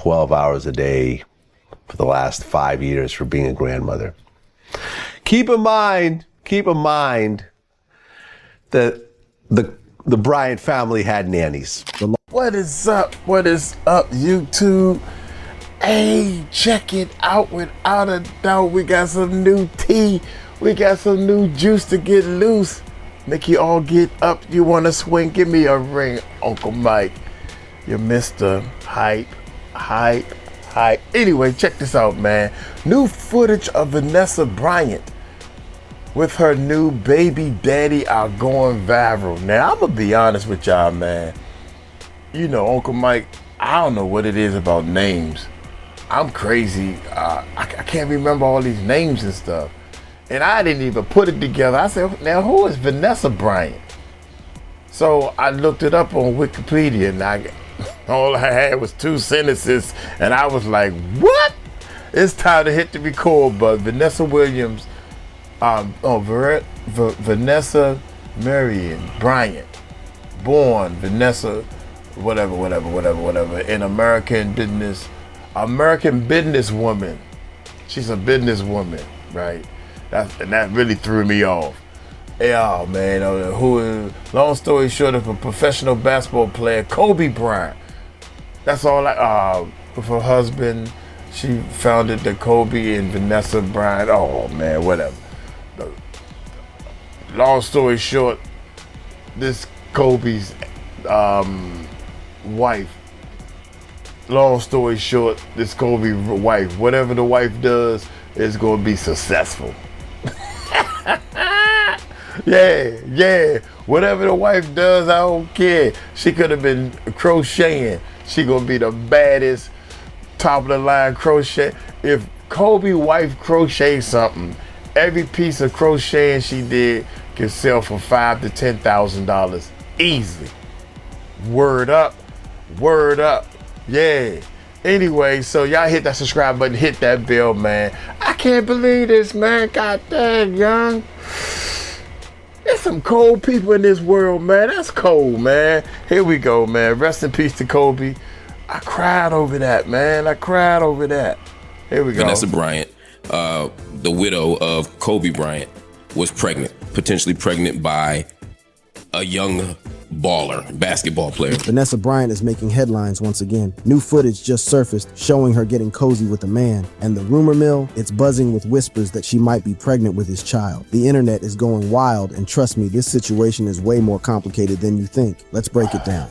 12 hours a day for the last 5 years for being a grandmother. Keep in mind that the Bryant family had nannies. What is up? What is up, YouTube? Hey, check it out. Without a doubt, we got some new tea. We got some new juice to get loose. Make you all get up. You want to swing? Give me a ring, Uncle Mike. You're Mr. Hype. Anyway, check this out, man. New footage of Vanessa Bryant with her new baby daddy are going viral. Now, I'm going to be honest with y'all, man. You know, Uncle Mike, I don't know what it is about names. I'm crazy. I can't remember all these names and stuff. And I didn't even put it together. I said, now who is Vanessa Bryant? So I looked it up on Wikipedia, and all I had was 2 sentences, and I was like, what? It's time to hit the record button. Vanessa Williams, Vanessa Marion Bryant, born Vanessa, whatever, an American businesswoman. She's a businesswoman, right? That really threw me off. Yeah, man. Long story short, of a professional basketball player, Kobe Bryant. That's all. With her husband, she founded the Kobe and Vanessa Bryant. Oh man, whatever. Long story short, this Kobe's wife. Long story short, this Kobe wife, whatever the wife does, is going to be successful. Yeah. Whatever the wife does, I don't care. She could have been crocheting. She gonna be the baddest, top of the line crochet. If Kobe wife crochets something, every piece of crocheting she did can sell for $5,000 to $10,000 easily. Word up. Yeah. Anyway, so y'all hit that subscribe button, hit that bell, man. I can't believe this, man. God dang, young. There's some cold people in this world, man. That's cold, man. Here we go, man. Rest in peace to Kobe. I cried over that, man. Here we go. Vanessa Bryant, the widow of Kobe Bryant, was pregnant, potentially pregnant by a young basketball player. Vanessa Bryant is making headlines once again. New footage just surfaced showing her getting cozy with a man, and the rumor mill, it's buzzing with whispers that she might be pregnant with his child. The internet is going wild, and trust me, this situation is way more complicated than you think. Let's break it down.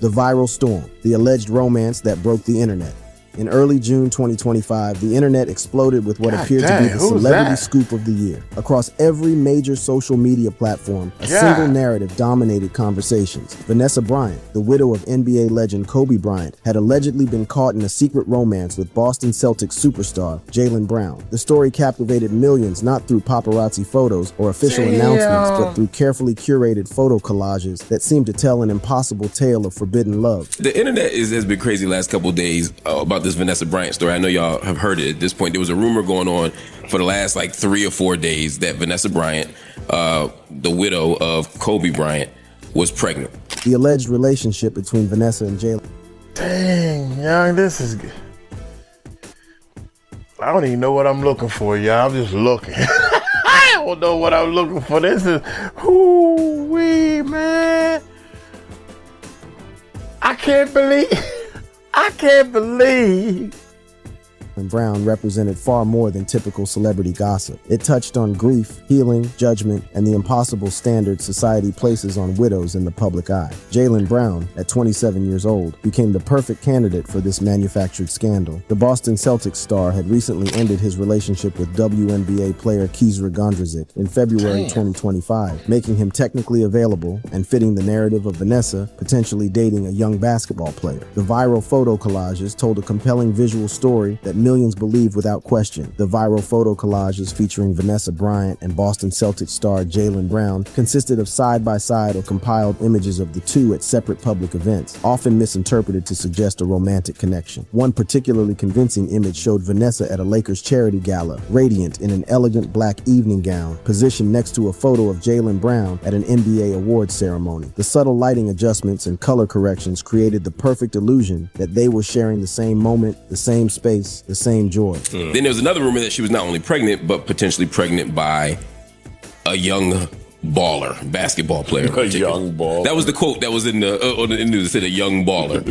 The viral storm, the alleged romance that broke the internet. In early June 2025, the internet exploded with what appeared to be the celebrity scoop of the year. Across every major social media platform, a single narrative dominated conversations. Vanessa Bryant, the widow of NBA legend Kobe Bryant, had allegedly been caught in a secret romance with Boston Celtics superstar Jaylen Brown. The story captivated millions not through paparazzi photos or official announcements, but through carefully curated photo collages that seemed to tell an impossible tale of forbidden love. The internet has been crazy the last couple of days about this Vanessa Bryant story. I know y'all have heard it at this point. There was a rumor going on for the last 3 or 4 days that Vanessa Bryant, the widow of Kobe Bryant, was pregnant. The alleged relationship between Vanessa and Jaylen. Dang, young, this is good. I don't even know what I'm looking for, y'all. I'm just looking. I don't know what I'm looking for. This is, whoo-wee, man. I can't believe. And Brown represented far more than typical celebrity gossip. It touched on grief, healing, judgment, and the impossible standards society places on widows in the public eye. Jaylen Brown, at 27 years old, became the perfect candidate for this manufactured scandal. The Boston Celtics star had recently ended his relationship with WNBA player Keisra Gondrezick in February 2025, making him technically available and fitting the narrative of Vanessa potentially dating a young basketball player. The viral photo collages told a compelling visual story that millions believed without question. The viral photo collages featuring Vanessa Bryant and Boston Celtics star Jaylen Brown consisted of side-by-side or compiled images of the two at separate public events, often misinterpreted to suggest a romantic connection. One particularly convincing image showed Vanessa at a Lakers charity gala, radiant in an elegant black evening gown, positioned next to a photo of Jaylen Brown at an NBA awards ceremony. The subtle lighting adjustments and color corrections created the perfect illusion that they were sharing the same moment, the same space, the same joy. Then there was another rumor that she was not only pregnant, but potentially pregnant by a young baller, basketball player. A young baller. That was the quote that was in the news. It said a young baller.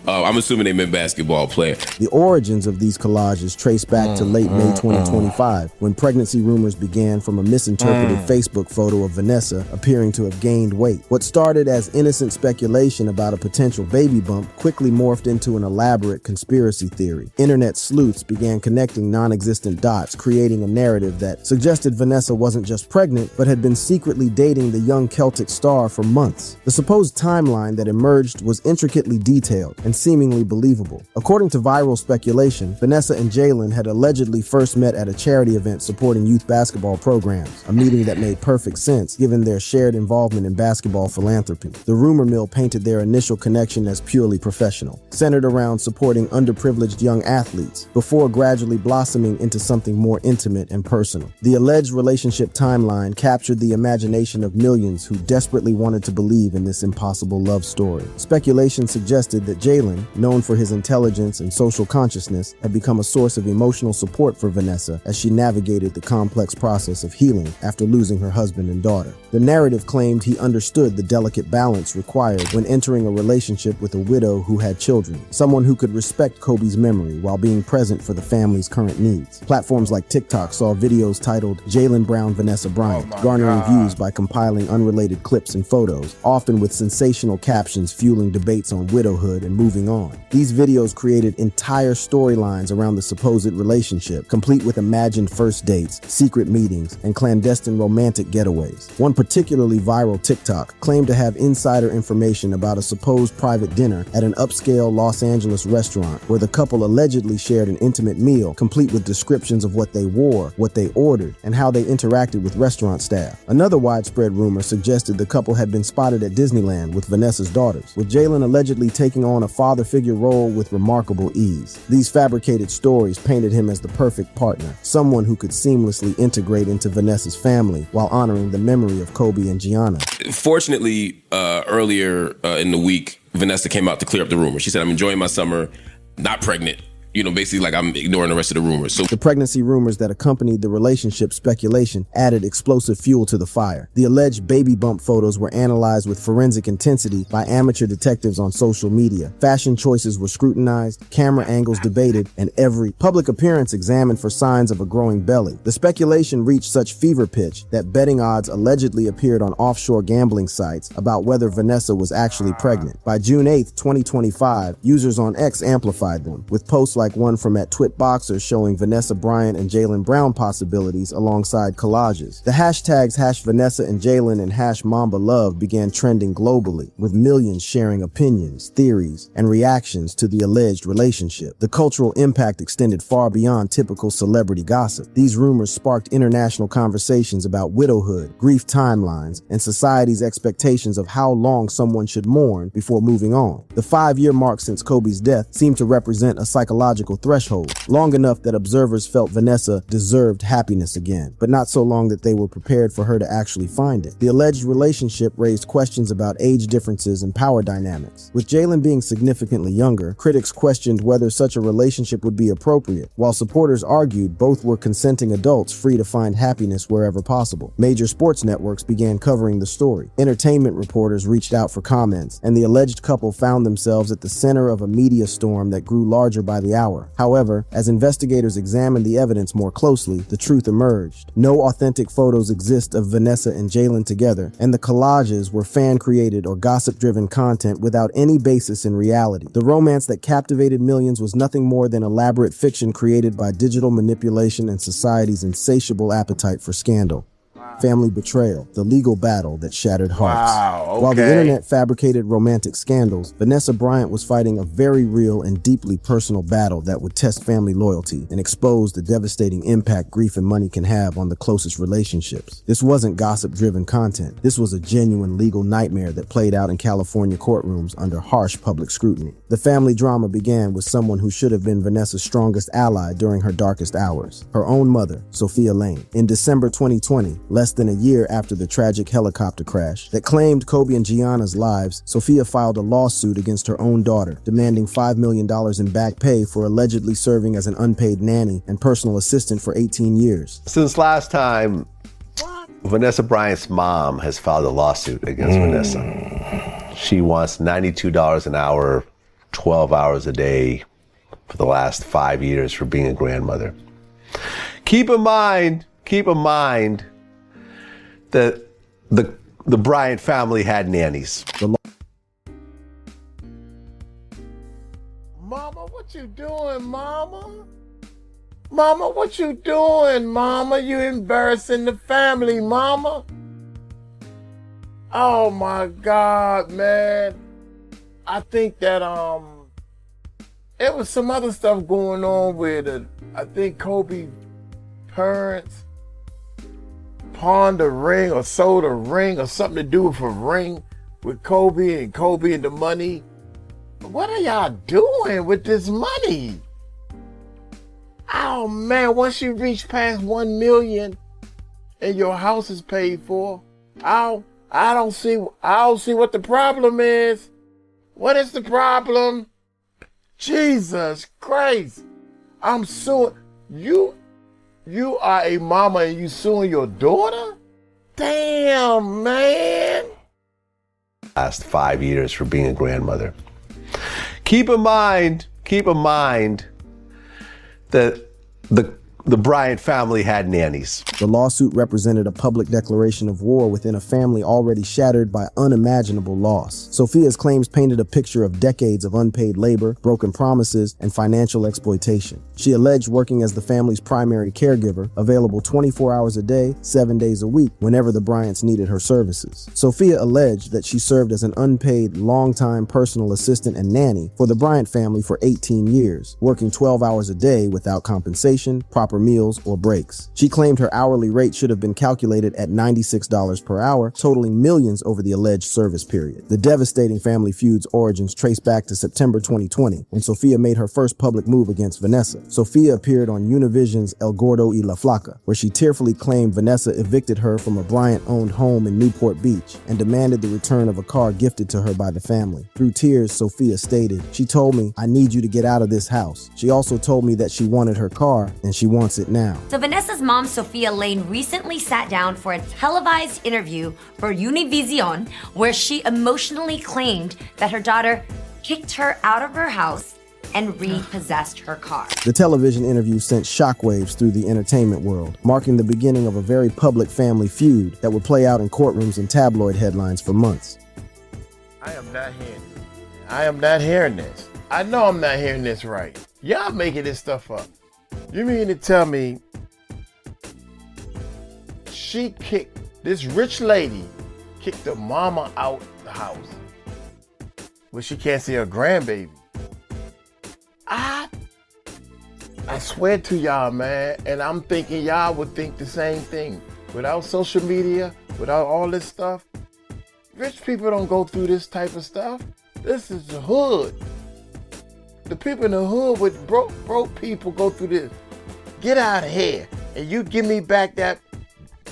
I'm assuming they meant basketball player. The origins of these collages trace back to late May 2025, when pregnancy rumors began from a misinterpreted Facebook photo of Vanessa appearing to have gained weight. What started as innocent speculation about a potential baby bump quickly morphed into an elaborate conspiracy theory. Internet sleuths began connecting non-existent dots, creating a narrative that suggested Vanessa wasn't just pregnant, but had been secretly dating the young Celtic star for months. The supposed timeline that emerged was intricately detailed and seemingly believable. According to viral speculation, Vanessa and Jaylen had allegedly first met at a charity event supporting youth basketball programs, a meeting that made perfect sense given their shared involvement in basketball philanthropy. The rumor mill painted their initial connection as purely professional, centered around supporting underprivileged young athletes, before gradually blossoming into something more intimate and personal. The alleged relationship timeline captured the imagination of millions who desperately wanted to believe in this impossible love story. Speculation suggested that Jaylen, known for his intelligence and social consciousness, had become a source of emotional support for Vanessa as she navigated the complex process of healing after losing her husband and daughter. The narrative claimed he understood the delicate balance required when entering a relationship with a widow who had children, someone who could respect Kobe's memory while being present for the family's current needs. Platforms like TikTok saw videos titled Jaylen Brown, Vanessa Bryant, garnering views by compiling unrelated clips and photos, often with sensational captions fueling debates on widowhood and moving on. These videos created entire storylines around the supposed relationship, complete with imagined first dates, secret meetings, and clandestine romantic getaways. One particularly viral TikTok claimed to have insider information about a supposed private dinner at an upscale Los Angeles restaurant where the couple allegedly shared an intimate meal, complete with descriptions of what they wore, what they ordered, and how they interacted with restaurant staff. Another widespread rumor suggested the couple had been spotted at Disneyland with Vanessa's daughters, with Jaylen allegedly taking on a father figure role with remarkable ease. These fabricated stories painted him as the perfect partner, someone who could seamlessly integrate into Vanessa's family while honoring the memory of Kobe and Gianna. Fortunately, earlier in the week, Vanessa came out to clear up the rumor. She said, "I'm enjoying my summer, not pregnant." Basically like I'm ignoring the rest of the rumors. So the pregnancy rumors that accompanied the relationship speculation added explosive fuel to the fire. The alleged baby bump photos were analyzed with forensic intensity by amateur detectives on social media. Fashion choices were scrutinized, camera angles debated, and every public appearance examined for signs of a growing belly. The speculation reached such fever pitch that betting odds allegedly appeared on offshore gambling sites about whether Vanessa was actually pregnant. By June 8th, 2025, users on X amplified them, with posts like one from @TwitBoxer showing Vanessa Bryant and Jaylen Brown possibilities alongside collages. The hashtags #Vanessa and Jaylen and #MambaLove began trending globally, with millions sharing opinions, theories, and reactions to the alleged relationship. The cultural impact extended far beyond typical celebrity gossip. These rumors sparked international conversations about widowhood, grief timelines, and society's expectations of how long someone should mourn before moving on. The 5-year mark since Kobe's death seemed to represent a psychological threshold, long enough that observers felt Vanessa deserved happiness again, but not so long that they were prepared for her to actually find it. The alleged relationship raised questions about age differences and power dynamics. With Jaylen being significantly younger, critics questioned whether such a relationship would be appropriate, while supporters argued both were consenting adults free to find happiness wherever possible. Major sports networks began covering the story. Entertainment reporters reached out for comments, and the alleged couple found themselves at the center of a media storm that grew larger by the hour. However, as investigators examined the evidence more closely, the truth emerged. No authentic photos exist of Vanessa and Jaylen together, and the collages were fan-created or gossip-driven content without any basis in reality. The romance that captivated millions was nothing more than elaborate fiction created by digital manipulation and society's insatiable appetite for scandal. Family Betrayal, the legal battle that shattered hearts. Wow, okay. While the internet fabricated romantic scandals, Vanessa Bryant was fighting a very real and deeply personal battle that would test family loyalty and expose the devastating impact grief and money can have on the closest relationships. This wasn't gossip-driven content. This was a genuine legal nightmare that played out in California courtrooms under harsh public scrutiny. The family drama began with someone who should have been Vanessa's strongest ally during her darkest hours, her own mother, Sophia Lane. In December 2020, less than a year after the tragic helicopter crash that claimed Kobe and Gianna's lives, Sophia filed a lawsuit against her own daughter, demanding $5 million in back pay for allegedly serving as an unpaid nanny and personal assistant for 18 years. Since last time, Vanessa Bryant's mom has filed a lawsuit against Vanessa. She wants $92 an hour, 12 hours a day for the last 5 years for being a grandmother. Keep in mind that the Bryant family had nannies. Mama, what you doing, Mama? Mama, what you doing, Mama? You embarrassing the family, Mama. Oh my God, man. I think that it was some other stuff going on with it. I think Kobe parents pawned a ring or sold a ring or something to do with a ring with Kobe and the money. What are y'all doing with this money? Oh man, once you reach past 1 million and your house is paid for, I don't see what the problem is. What is the problem? Jesus Christ. I'm suing you. You are a mama and you suing your daughter? Damn, man. Last 5 years for being a grandmother. Keep in mind that the Bryant family had nannies. The lawsuit represented a public declaration of war within a family already shattered by unimaginable loss. Sophia's claims painted a picture of decades of unpaid labor, broken promises, and financial exploitation. She alleged working as the family's primary caregiver, available 24 hours a day, 7 days a week, whenever the Bryants needed her services. Sophia alleged that she served as an unpaid, long-time personal assistant and nanny for the Bryant family for 18 years, working 12 hours a day without compensation, proper meals, or breaks. She claimed her hourly rate should have been calculated at $96 per hour, totaling millions over the alleged service period. The devastating family feud's origins trace back to September 2020, when Sophia made her first public move against Vanessa. Sophia appeared on Univision's El Gordo y la Flaca, where she tearfully claimed Vanessa evicted her from a Bryant-owned home in Newport Beach and demanded the return of a car gifted to her by the family. Through tears, Sophia stated, "She told me, I need you to get out of this house. She also told me that she wanted her car, and she wants it now." So Vanessa's mom, Sophia Lane, recently sat down for a televised interview for Univision, where she emotionally claimed that her daughter kicked her out of her house and repossessed her car. The television interview sent shockwaves through the entertainment world, marking the beginning of a very public family feud that would play out in courtrooms and tabloid headlines for months. I am not hearing this. I know I'm not hearing this right. Y'all making this stuff up. You mean to tell me she kicked, this rich lady kicked the mama out the house where she can't see her grandbaby? I swear to y'all, man, and I'm thinking y'all would think the same thing. Without social media, without all this stuff, rich people don't go through this type of stuff. This is the hood. The people in the hood with broke people go through this. Get out of here, and you give me back that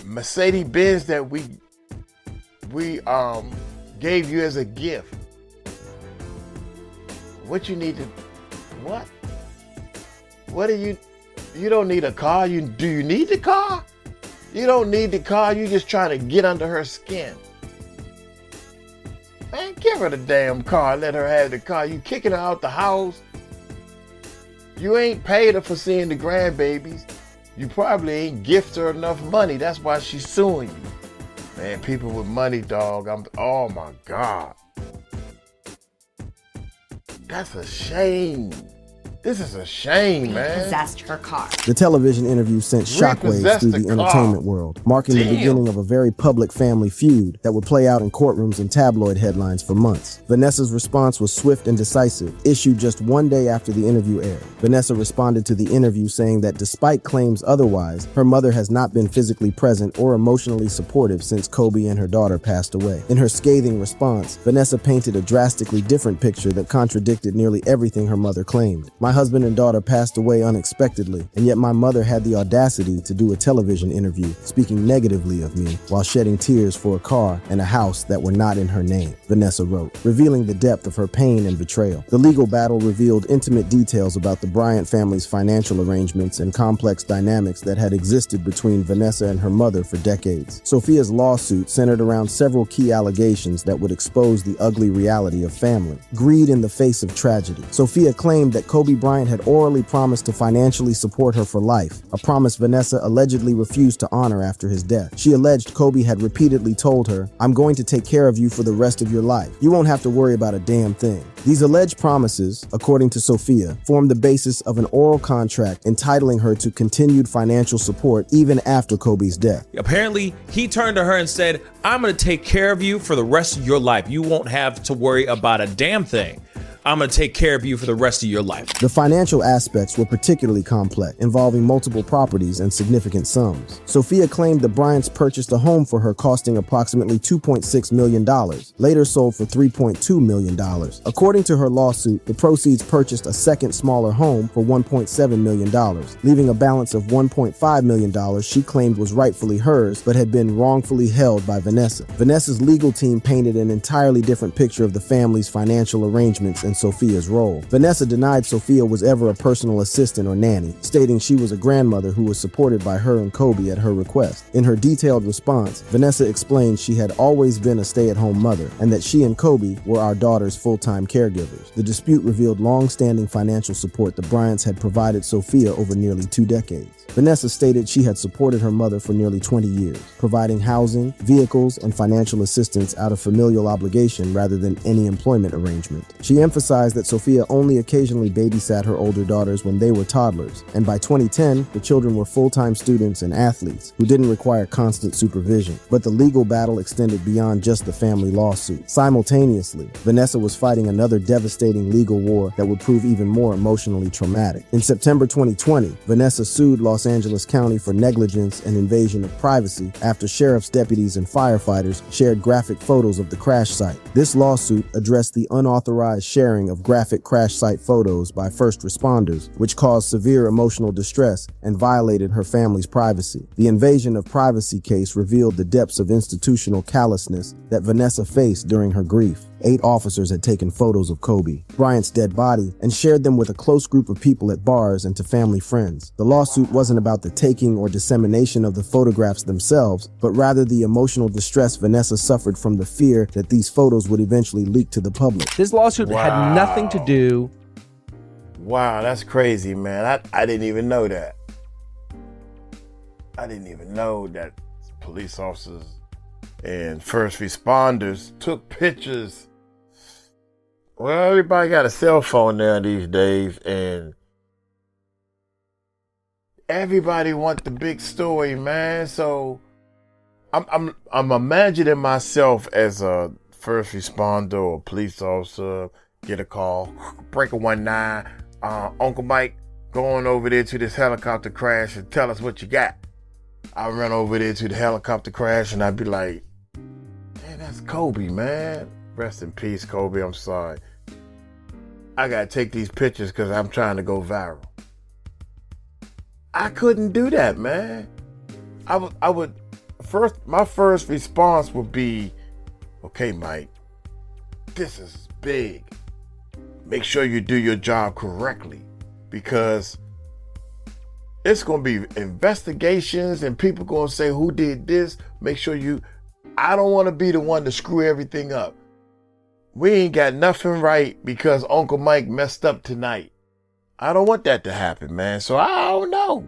Mercedes Benz that we gave you as a gift. What you need to, what? What do you don't need a car. Do you need the car? You don't need the car. You just trying to get under her skin. Man, give her the damn car. Let her have the car. You kicking her out the house. You ain't paid her for seeing the grandbabies. You probably ain't gifted her enough money. That's why she's suing you. Man, people with money, dog. Oh my God. That's a shame. This is a shame, man. Possessed her car. The television interview sent shockwaves Repossessed through the the car. entertainment world, marking the beginning of a very public family feud that would play out in courtrooms and tabloid headlines for months. Vanessa's response was swift and decisive, issued just one day after the interview aired. Vanessa responded to the interview saying that despite claims otherwise, her mother has not been physically present or emotionally supportive since Kobe and her daughter passed away. In her scathing response, Vanessa painted a drastically different picture that contradicted nearly everything her mother claimed. My husband and daughter passed away unexpectedly, and yet my mother had the audacity to do a television interview speaking negatively of me while shedding tears for a car and a house that were not in her name, Vanessa wrote, revealing the depth of her pain and betrayal. The legal battle revealed intimate details about the Bryant family's financial arrangements and complex dynamics that had existed between Vanessa and her mother for decades. Sophia's lawsuit centered around several key allegations that would expose the ugly reality of family. Greed in the face of tragedy. Sophia claimed that Kobe Bryant had orally promised to financially support her for life, a promise Vanessa allegedly refused to honor after his death. She alleged Kobe had repeatedly told her, "I'm going to take care of you for the rest of your life. You won't have to worry about a damn thing." These alleged promises, according to Sophia, formed the basis of an oral contract entitling her to continued financial support even after Kobe's death. Apparently, he turned to her and said, "I'm going to take care of you for the rest of your life. You won't have to worry about a damn thing. I'm going to take care of you for the rest of your life." The financial aspects were particularly complex, involving multiple properties and significant sums. Sophia claimed the Bryants purchased a home for her costing approximately $2.6 million, later sold for $3.2 million. According to her lawsuit, the proceeds purchased a second smaller home for $1.7 million, leaving a balance of $1.5 million she claimed was rightfully hers but had been wrongfully held by Vanessa. Vanessa's legal team painted an entirely different picture of the family's financial arrangements and Sophia's role. Vanessa denied Sophia was ever a personal assistant or nanny, stating she was a grandmother who was supported by her and Kobe at her request. In her detailed response, Vanessa explained she had always been a stay-at-home mother and that she and Kobe were our daughter's full-time caregivers. The dispute revealed long-standing financial support the Bryants had provided Sophia over nearly 2 decades. Vanessa stated she had supported her mother for nearly 20 years, providing housing, vehicles, and financial assistance out of familial obligation rather than any employment arrangement. She emphasized that Sophia only occasionally babysat her older daughters when they were toddlers, and by 2010, the children were full-time students and athletes who didn't require constant supervision. But the legal battle extended beyond just the family lawsuit. Simultaneously, Vanessa was fighting another devastating legal war that would prove even more emotionally traumatic. In September 2020, Vanessa sued Los Angeles County for negligence and invasion of privacy after sheriff's deputies and firefighters shared graphic photos of the crash site. This lawsuit addressed the unauthorized sharing of graphic crash site photos by first responders, which caused severe emotional distress and violated her family's privacy. The invasion of privacy case revealed the depths of institutional callousness that Vanessa faced during her grief. 8 officers had taken photos of Kobe Bryant's dead body and shared them with a close group of people at bars and to family friends. The lawsuit wasn't about the taking or dissemination of the photographs themselves, but rather the emotional distress Vanessa suffered from the fear that these photos would eventually leak to the public. This lawsuit had nothing to do. Wow, that's crazy, man. I didn't even know that. I didn't even know that police officers and first responders took pictures. Well, everybody got a cell phone now these days, and everybody want the big story, man. So I'm imagining myself as a first responder or police officer, get a call, breaker 19, Uncle Mike, going over there to this helicopter crash and tell us what you got. I run over there to the helicopter crash and I'd be like, man, that's Kobe, man. Rest in peace, Kobe. I'm sorry. I gotta take these pictures because I'm trying to go viral. I couldn't do that, man. My first response would be, okay, Mike, this is big. Make sure you do your job correctly, because it's going to be investigations and people going to say who did this. Make sure I don't want to be the one to screw everything up. We ain't got nothing right because Uncle Mike messed up tonight. I don't want that to happen, man. So I don't know,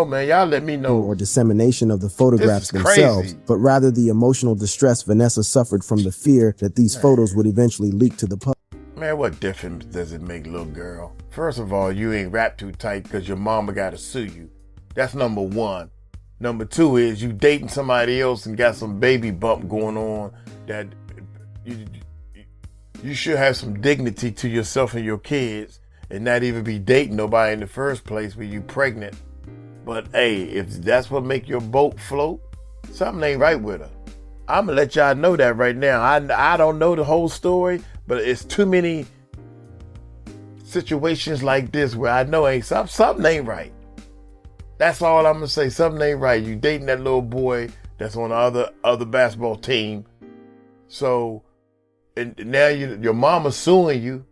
man. Y'all let me know. Or dissemination of the photographs themselves, but rather the emotional distress Vanessa suffered from the fear that these photos would eventually leak to the public. Man, what difference does it make, little girl? First of all, you ain't wrapped too tight because your mama got to sue you. That's number one. Number two is you dating somebody else and got some baby bump going on that you should have some dignity to yourself and your kids and not even be dating nobody in the first place when you pregnant. But hey, if that's what make your boat float, something ain't right with her. I'm gonna let y'all know that right now. I don't know the whole story, but it's too many situations like this where I know something ain't right. That's all I'm gonna say. Something ain't right. You dating that little boy that's on the other basketball team. So, and now your mama's suing you,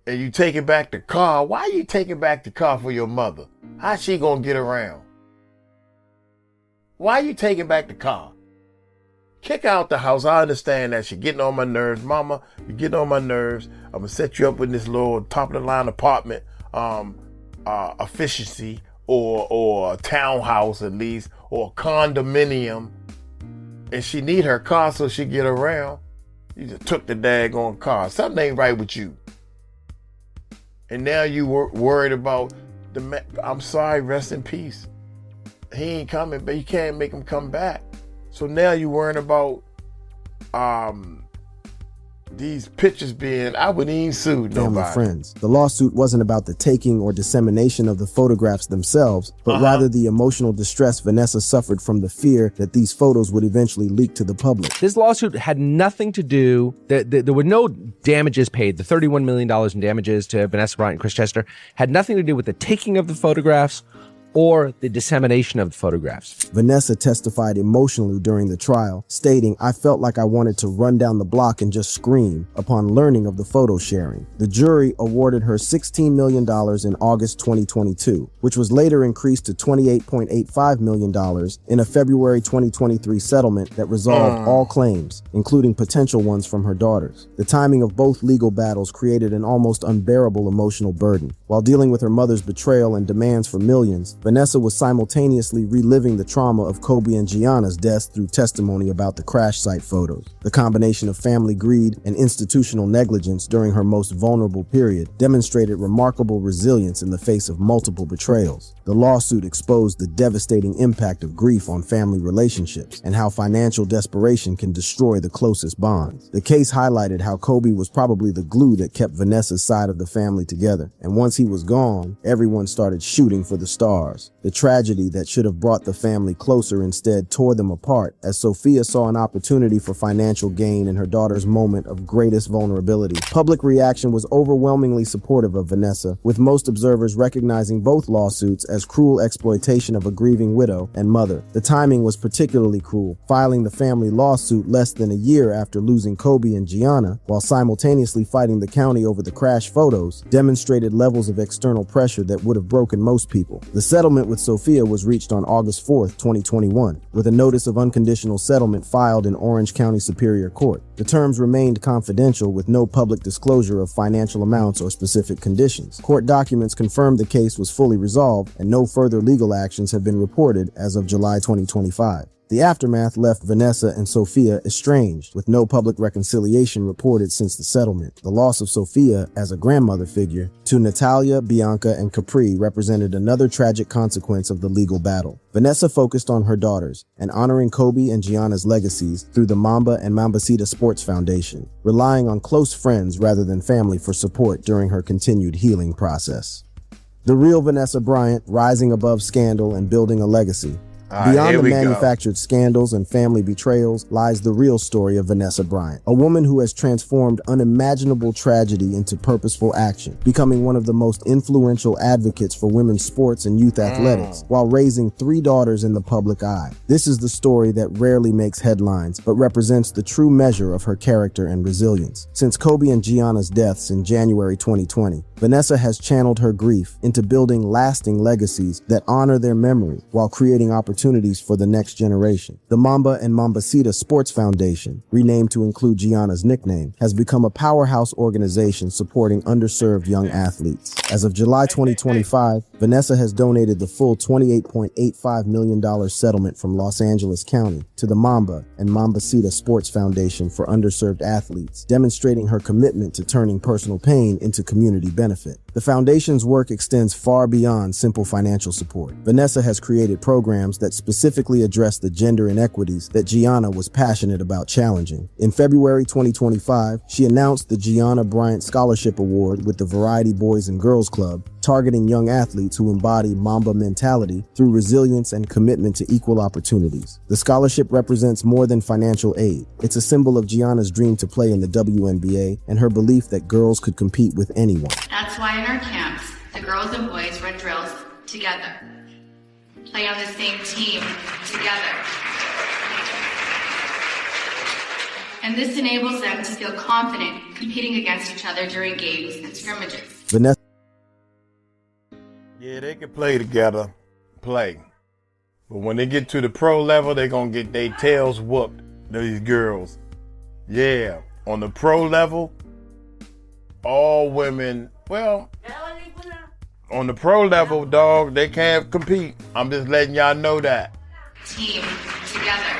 and you taking back the car. Why you taking back the car for your mother? How's she gonna get around? Why you taking back the car? Kick out the house. I understand that. You're getting on my nerves. Mama, you're getting on my nerves. I'm going to set you up with this little top-of-the-line apartment efficiency or a townhouse at least or a condominium. And she need her car so she get around. You just took the daggone car. Something ain't right with you. And now you worried about the man. I'm sorry, rest in peace. He ain't coming, but you can't make him come back. So now you're worrying about these pictures being, I wouldn't even sue nobody. Family friends. The lawsuit wasn't about the taking or dissemination of the photographs themselves, but rather the emotional distress Vanessa suffered from the fear that these photos would eventually leak to the public. This lawsuit had nothing to do, there were no damages paid. The $31 million in damages to Vanessa Bryant and Chris Chester had nothing to do with the taking of the photographs or the dissemination of the photographs. Vanessa testified emotionally during the trial, stating, "I felt like I wanted to run down the block and just scream" upon learning of the photo sharing. The jury awarded her $16 million in August 2022, which was later increased to $28.85 million in a February 2023 settlement that resolved all claims, including potential ones from her daughters. The timing of both legal battles created an almost unbearable emotional burden. While dealing with her mother's betrayal and demands for millions, Vanessa was simultaneously reliving the trauma of Kobe and Gianna's deaths through testimony about the crash site photos. The combination of family greed and institutional negligence during her most vulnerable period demonstrated remarkable resilience in the face of multiple betrayals. The lawsuit exposed the devastating impact of grief on family relationships and how financial desperation can destroy the closest bonds. The case highlighted how Kobe was probably the glue that kept Vanessa's side of the family together, and once he was gone, everyone started shooting for the stars. The tragedy that should have brought the family closer instead tore them apart, as Sophia saw an opportunity for financial gain in her daughter's moment of greatest vulnerability. Public reaction was overwhelmingly supportive of Vanessa, with most observers recognizing both lawsuits as cruel exploitation of a grieving widow and mother. The timing was particularly cruel, filing the family lawsuit less than a year after losing Kobe and Gianna, while simultaneously fighting the county over the crash photos, demonstrated levels of external pressure that would have broken most people. The settlement with Sophia was reached on August 4th, 2021, with a notice of unconditional settlement filed in Orange County Superior Court. The terms remained confidential with no public disclosure of financial amounts or specific conditions. Court documents confirmed the case was fully resolved and no further legal actions have been reported as of July 2025. The aftermath left Vanessa and Sophia estranged, with no public reconciliation reported since the settlement. The loss of Sophia as a grandmother figure to Natalia, Bianca, and Capri represented another tragic consequence of the legal battle. Vanessa focused on her daughters and honoring Kobe and Gianna's legacies through the Mamba and Mambacita Sports Foundation, relying on close friends rather than family for support during her continued healing process. The real Vanessa Bryant, rising above scandal and building a legacy. Beyond the manufactured scandals and family betrayals lies the real story of Vanessa Bryant, a woman who has transformed unimaginable tragedy into purposeful action, becoming one of the most influential advocates for women's sports and youth athletics, while raising 3 daughters in the public eye. This is the story that rarely makes headlines, but represents the true measure of her character and resilience. Since Kobe and Gianna's deaths in January 2020, Vanessa has channeled her grief into building lasting legacies that honor their memory while creating opportunities for the next generation. The Mamba and Mambacita Sports Foundation, renamed to include Gianna's nickname, has become a powerhouse organization supporting underserved young athletes. As of July 2025, Vanessa has donated the full $28.85 million settlement from Los Angeles County to the Mamba and Mambacita Sports Foundation for underserved athletes, demonstrating her commitment to turning personal pain into community benefit. The foundation's work extends far beyond simple financial support. Vanessa has created programs that specifically address the gender inequities that Gianna was passionate about challenging. In February 2025, she announced the Jaylen Brown Scholarship Award with the Variety Boys and Girls Club, targeting young athletes who embody Mamba mentality through resilience and commitment to equal opportunities. The scholarship represents more than financial aid. It's a symbol of Gianna's dream to play in the WNBA and her belief that girls could compete with anyone. That's why in our camps, the girls and boys run drills together, play on the same team together. And this enables them to feel confident competing against each other during games and scrimmages. Vanessa Yeah, they can play together, But when they get to the pro level, they're going to get their tails whooped, these girls. Yeah, on the pro level, all women, on the pro level, dog, they can't compete. I'm just letting y'all know that. Team together.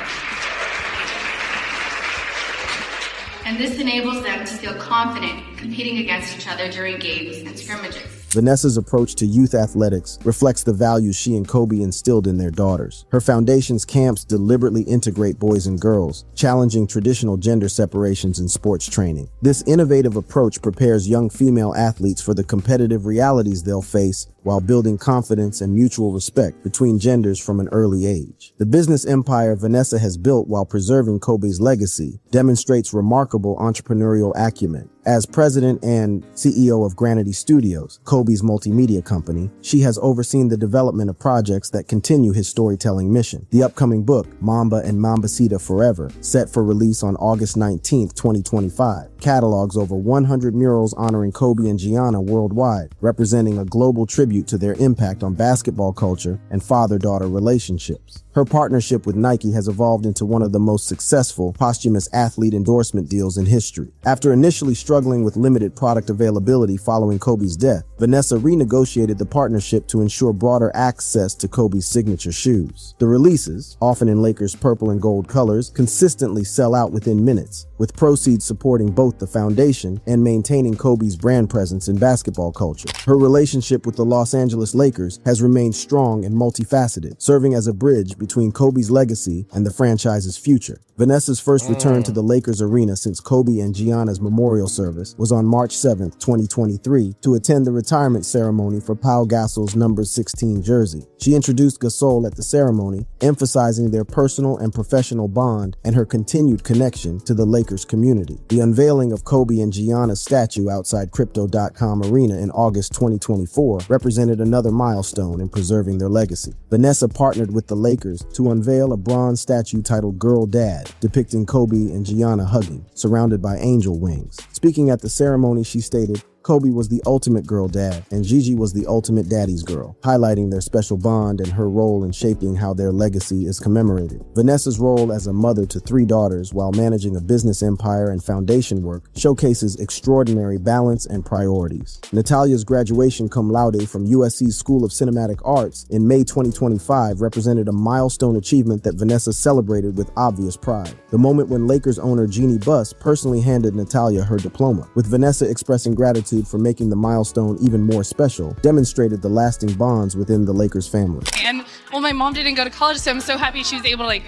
And this enables them to feel confident competing against each other during games and scrimmages. Vanessa's approach to youth athletics reflects the values she and Kobe instilled in their daughters. Her foundation's camps deliberately integrate boys and girls, challenging traditional gender separations in sports training. This innovative approach prepares young female athletes for the competitive realities they'll face while building confidence and mutual respect between genders from an early age. The business empire Vanessa has built while preserving Kobe's legacy demonstrates remarkable entrepreneurial acumen. As president and CEO of Granity Studios, Kobe's multimedia company, she has overseen the development of projects that continue his storytelling mission. The upcoming book, Mamba and Mambacita Forever, set for release on August 19, 2025, catalogs over 100 murals honoring Kobe and Gianna worldwide, representing a global tribute to their impact on basketball culture and father-daughter relationships. Her partnership with Nike has evolved into one of the most successful posthumous athlete endorsement deals in history. After initially struggling with limited product availability following Kobe's death, Vanessa renegotiated the partnership to ensure broader access to Kobe's signature shoes. The releases, often in Lakers' purple and gold colors, consistently sell out within minutes, with proceeds supporting both the foundation and maintaining Kobe's brand presence in basketball culture. Her relationship with the Los Angeles Lakers has remained strong and multifaceted, serving as a bridge between Kobe's legacy and the franchise's future. Vanessa's first return to the Lakers arena since Kobe and Gianna's memorial service was on March 7, 2023, to attend the retirement ceremony for Pau Gasol's number 16 jersey. She introduced Gasol at the ceremony, emphasizing their personal and professional bond and her continued connection to the Lakers community. The unveiling of Kobe and Gianna's statue outside Crypto.com Arena in August 2024 represented another milestone in preserving their legacy. Vanessa partnered with the Lakers to unveil a bronze statue titled Girl Dad, depicting Kobe and Gianna hugging, surrounded by angel wings. Speaking at the ceremony, she stated, "Kobe was the ultimate girl dad, and Gigi was the ultimate daddy's girl," highlighting their special bond and her role in shaping how their legacy is commemorated. Vanessa's role as a mother to 3 daughters while managing a business empire and foundation work showcases extraordinary balance and priorities. Natalia's graduation cum laude from USC's School of Cinematic Arts in May 2025 represented a milestone achievement that Vanessa celebrated with obvious pride. The moment when Lakers owner Jeannie Buss personally handed Natalia her diploma, with Vanessa expressing gratitude for making the milestone even more special, demonstrated the lasting bonds within the Lakers family. And well, my mom didn't go to college, so I'm so happy she was able to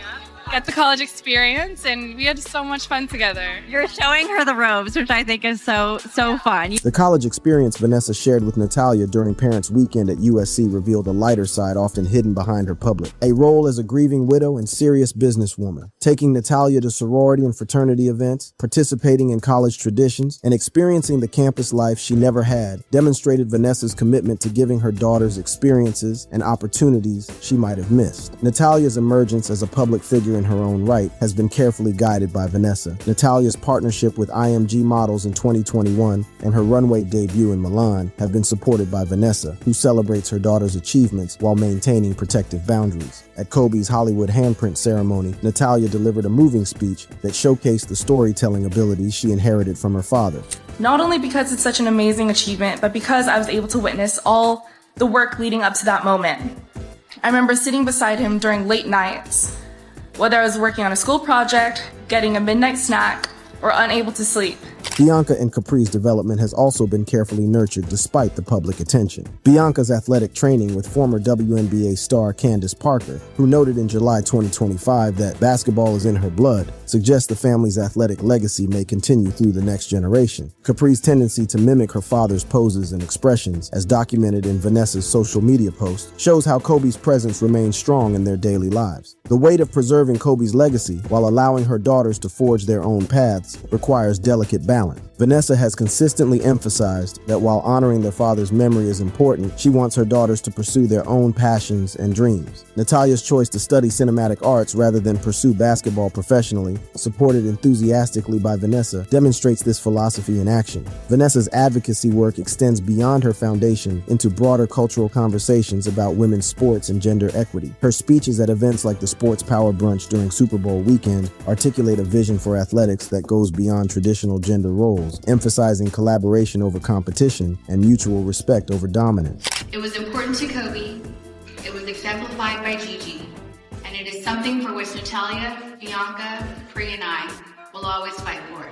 get the college experience, and we had so much fun together. You're showing her the ropes, which I think is so fun. The college experience Vanessa shared with Natalia during Parents' Weekend at USC revealed a lighter side often hidden behind her public. A role as a grieving widow and serious businesswoman, taking Natalia to sorority and fraternity events, participating in college traditions, and experiencing the campus life she never had, demonstrated Vanessa's commitment to giving her daughters experiences and opportunities she might have missed. Natalia's emergence as a public figure in her own right has been carefully guided by Vanessa. Natalia's partnership with IMG Models in 2021 and her runway debut in Milan have been supported by Vanessa, who celebrates her daughter's achievements while maintaining protective boundaries. At Kobe's Hollywood handprint ceremony, Natalia delivered a moving speech that showcased the storytelling abilities she inherited from her father. Not only because it's such an amazing achievement, but because I was able to witness all the work leading up to that moment. I remember sitting beside him during late nights, whether I was working on a school project, getting a midnight snack, or unable to sleep. Bianca and Capri's development has also been carefully nurtured despite the public attention. Bianca's athletic training with former WNBA star Candace Parker, who noted in July 2025 that basketball is in her blood, suggests the family's athletic legacy may continue through the next generation. Capri's tendency to mimic her father's poses and expressions, as documented in Vanessa's social media post, shows how Kobe's presence remains strong in their daily lives. The weight of preserving Kobe's legacy while allowing her daughters to forge their own paths requires delicate balance. Vanessa has consistently emphasized that while honoring their father's memory is important, she wants her daughters to pursue their own passions and dreams. Natalia's choice to study cinematic arts rather than pursue basketball professionally, supported enthusiastically by Vanessa, demonstrates this philosophy in action. Vanessa's advocacy work extends beyond her foundation into broader cultural conversations about women's sports and gender equity. Her speeches at events like the Sports Power Brunch during Super Bowl weekend articulate a vision for athletics that goes beyond traditional gender roles, emphasizing collaboration over competition and mutual respect over dominance. It was important to Kobe, it was exemplified by Gigi, and it is something for which Natalia, Bianca, Capri, and I will always fight for.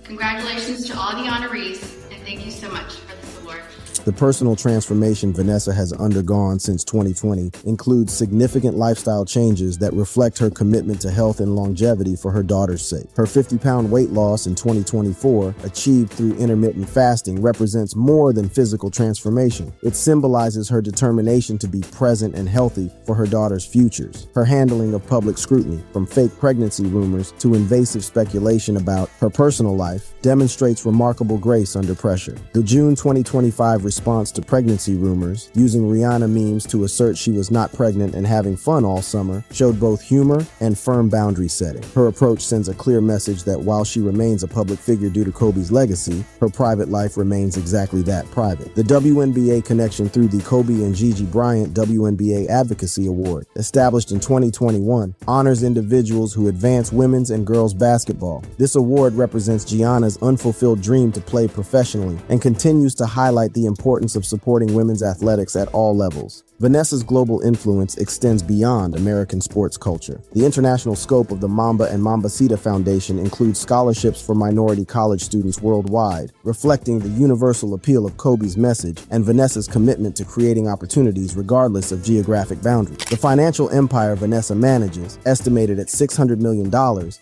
Congratulations to all the honorees, and thank you so much for this award. The personal transformation Vanessa has undergone since 2020 includes significant lifestyle changes that reflect her commitment to health and longevity for her daughter's sake. Her 50-pound weight loss in 2024, achieved through intermittent fasting, represents more than physical transformation. It symbolizes her determination to be present and healthy for her daughter's futures. Her handling of public scrutiny, from fake pregnancy rumors to invasive speculation about her personal life, demonstrates remarkable grace under pressure. The June 2025 response to pregnancy rumors, using Rihanna memes to assert she was not pregnant and having fun all summer, showed both humor and firm boundary setting. Her approach sends a clear message that while she remains a public figure due to Kobe's legacy, her private life remains exactly that, private. The WNBA connection through the Kobe and Gigi Bryant WNBA Advocacy Award, established in 2021, honors individuals who advance women's and girls basketball. This award represents Gianna's unfulfilled dream to play professionally and continues to highlight the importance of supporting women's athletics at all levels. Vanessa's global influence extends beyond American sports culture. The international scope of the Mamba and Mambacita Foundation includes scholarships for minority college students worldwide, reflecting the universal appeal of Kobe's message and Vanessa's commitment to creating opportunities regardless of geographic boundaries. The financial empire Vanessa manages, estimated at $600 million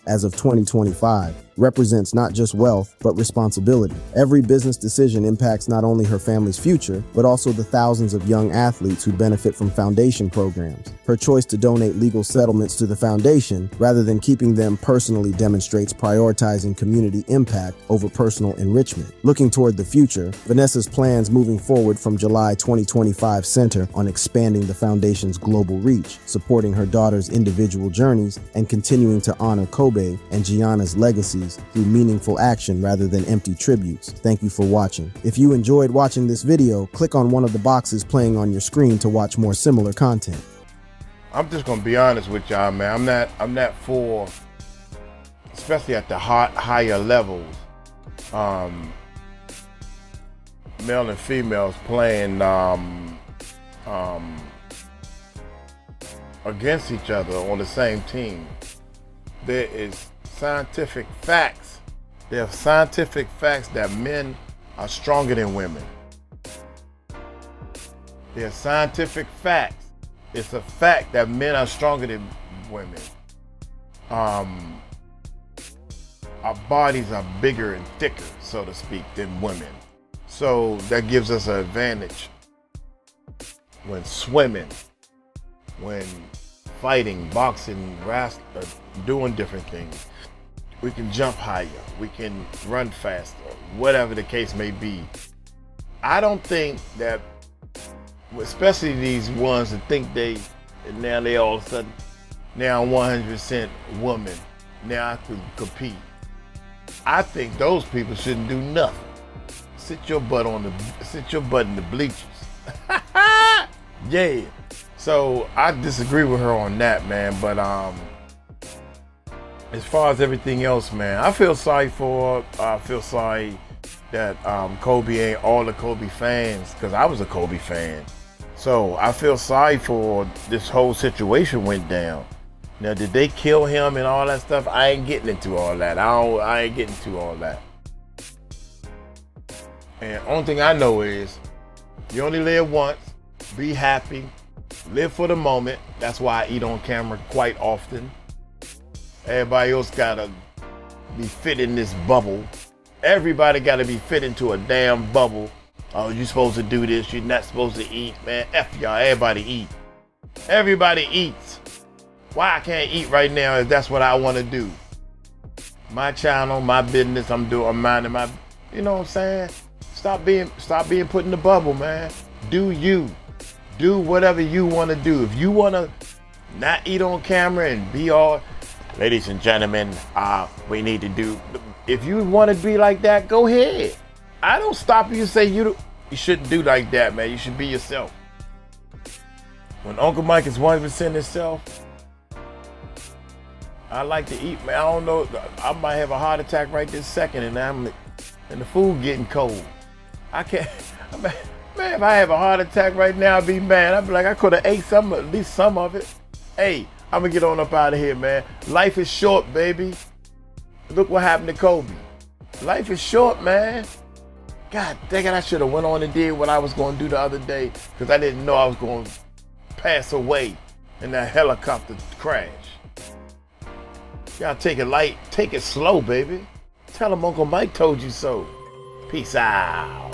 as of 2025, represents not just wealth, but responsibility. Every business decision impacts not only her family's future, but also the thousands of young athletes who benefit from foundation programs. Her choice to donate legal settlements to the foundation, rather than keeping them personally, demonstrates prioritizing community impact over personal enrichment. Looking toward the future, Vanessa's plans moving forward from July 2025 center on expanding the foundation's global reach, supporting her daughter's individual journeys, and continuing to honor Kobe and Gianna's legacies through meaningful action rather than empty tributes. Thank you for watching. If you enjoyed watching this video, click on one of the boxes playing on your screen to watch more similar content. I'm just gonna be honest with y'all, man. I'm not for, especially at the higher levels, male and females playing against each other on the same team. There is scientific facts. There are scientific facts that men are stronger than women. There are scientific facts. It's a fact that men are stronger than women. Our bodies are bigger and thicker, so to speak, than women. So that gives us an advantage when swimming, when fighting, boxing, wrestling, doing different things. We can jump higher, we can run faster, whatever the case may be. I don't think that, especially these ones that think now they all of a sudden, now 100% woman, now I can compete. I think those people shouldn't do nothing. Sit your butt in the bleachers. Yeah. So I disagree with her on that, man, but as far as everything else, man, I feel sorry for her. I feel sorry that Kobe ain't all the Kobe fans, because I was a Kobe fan. So I feel sorry for this whole situation went down. Now, did they kill him and all that stuff? I ain't getting into all that. I ain't getting into all that. And only thing I know is you only live once. Be happy. Live for the moment. That's why I eat on camera quite often. Everybody else gotta be fit in this bubble. Everybody gotta be fit into a damn bubble. Oh, you supposed to do this. You're not supposed to eat, man. F y'all. Everybody eat. Everybody eats. Why I can't eat right now if that's what I want to do? My channel, my business, I'm minding my, you know what I'm saying? Stop being put in the bubble, man. Do you. Do whatever you want to do. If you want to not eat on camera and be all, ladies and gentlemen, we need to do, if you want to be like that, go ahead. I don't stop you and say you shouldn't do like that, man. You should be yourself. When Uncle Mike is 100% himself, I like to eat, man. I don't know. I might have a heart attack right this second, and the food getting cold. I can't. Man, if I have a heart attack right now, I'd be mad. I'd be like, I could have ate some, at least some of it. Hey, I'm gonna get on up out of here, man. Life is short, baby. Look what happened to Kobe. Life is short, man. God dang it, I should have went on and did what I was gonna do the other day, because I didn't know I was gonna pass away in that helicopter crash. Y'all take it light, take it slow, baby. Tell them Uncle Mike told you so. Peace out.